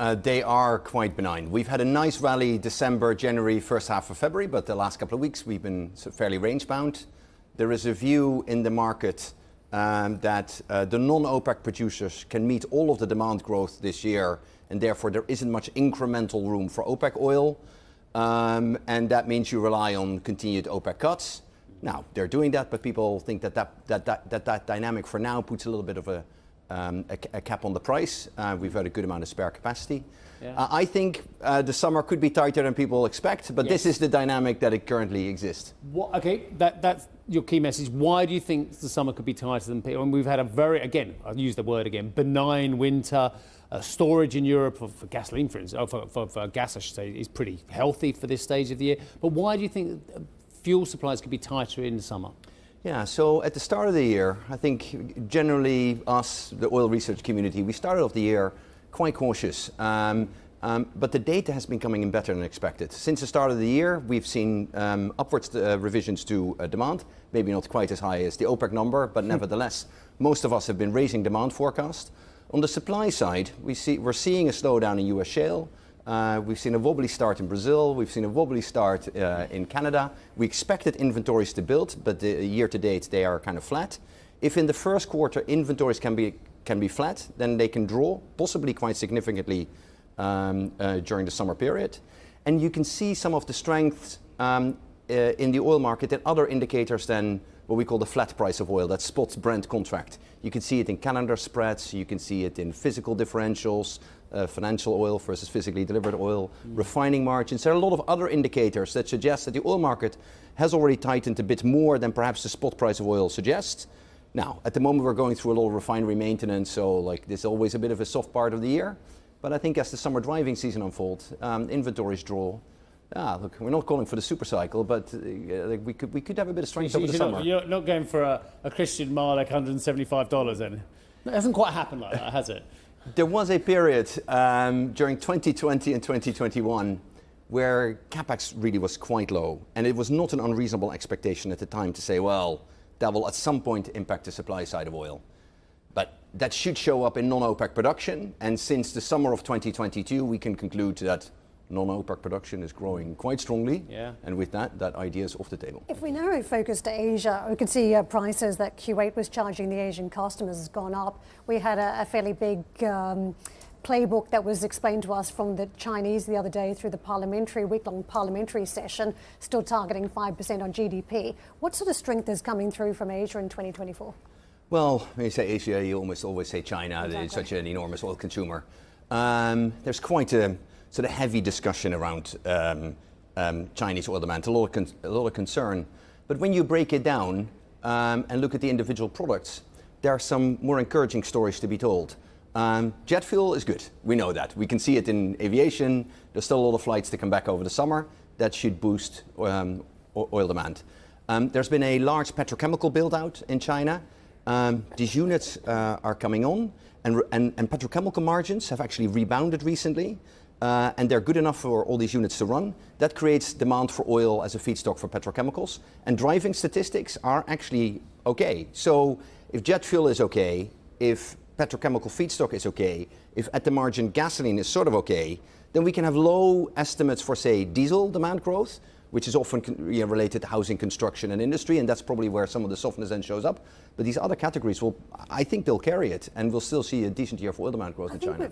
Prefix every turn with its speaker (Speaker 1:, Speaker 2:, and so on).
Speaker 1: They are quite benign. We've had a nice rally December, January, first half of February, but the last couple of weeks we've been fairly range bound. There is a view in the market that the non-OPEC producers can meet all of the demand growth this year, and therefore there isn't much incremental room for OPEC oil. And that means you rely on continued OPEC cuts. Now, they're doing that, but people think that dynamic for now puts a little bit of a cap on the price. We've had a good amount of spare capacity. Yeah. I think the summer could be tighter than people expect, but yes, this is the dynamic that it currently exists.
Speaker 2: Okay, that's your key message. Why do you think the summer could be tighter than people? And we've had a very, again, I'll use the word again, benign winter. Storage in Europe for gasoline, for instance, for gas, I should say, is pretty healthy for this stage of the year. But why do you think fuel supplies could be tighter in the summer?
Speaker 1: Yeah, so at the start of the year, I think generally us, the oil research community, we started off the year quite cautious. But the data has been coming in better than expected. Since the start of the year, we've seen upwards revisions to demand, maybe not quite as high as the OPEC number, but nevertheless, most of us have been raising demand forecast. On the supply side, we're seeing a slowdown in US shale. We've seen a wobbly start in Brazil. We've seen a wobbly start in Canada. We expected inventories to build, but year to date they are kind of flat. If in the first quarter inventories can be flat, then they can draw, possibly quite significantly during the summer period. And you can see some of the strengths in the oil market and other indicators than what we call the flat price of oil, that spot Brent contract. You can see it in calendar spreads, you can see it in physical differentials, financial oil versus physically delivered oil, refining margins. There are a lot of other indicators that suggest that the oil market has already tightened a bit more than perhaps the spot price of oil suggests. Now, at the moment we're going through a lot of refinery maintenance, so like this is always a bit of a soft part of the year. But I think as the summer driving season unfolds, inventories draw. Look, we're not calling for the super cycle, but we could have a bit of strength over the summer.
Speaker 2: You're not going for a Christian Malek $175 then? It hasn't quite happened like that, has it?
Speaker 1: There was a period during 2020 and 2021 where capex really was quite low, and it was not an unreasonable expectation at the time to say, well, that will at some point impact the supply side of oil. But that should show up in non-OPEC production, and since the summer of 2022 we can conclude that non-OPEC production is growing quite strongly, and with that idea is off the table.
Speaker 3: If we narrow focus to Asia, we can see prices that Kuwait was charging the Asian customers has gone up. We had a fairly big playbook that was explained to us from the Chinese the other day through the week-long parliamentary session, still targeting 5% on GDP. What sort of strength is coming through from Asia in 2024?
Speaker 1: Well, when you say Asia, you almost always say China. Exactly. It's such an enormous oil consumer. There's quite a sort of heavy discussion around Chinese oil demand, a lot of concern. But when you break it down and look at the individual products, there are some more encouraging stories to be told. Jet fuel is good, we know that. We can see it in aviation. There's still a lot of flights to come back over the summer. That should boost oil demand. There's been a large petrochemical build-out in China. These units are coming on, and petrochemical margins have actually rebounded recently. And they're good enough for all these units to run. That creates demand for oil as a feedstock for petrochemicals. And driving statistics are actually okay. So if jet fuel is okay, if petrochemical feedstock is okay, if at the margin gasoline is sort of okay, then we can have low estimates for, say, diesel demand growth, which is often related to housing, construction and industry, and that's probably where some of the softness then shows up. But these other categories, I think they'll carry it, and we'll still see a decent year for oil demand growth in China.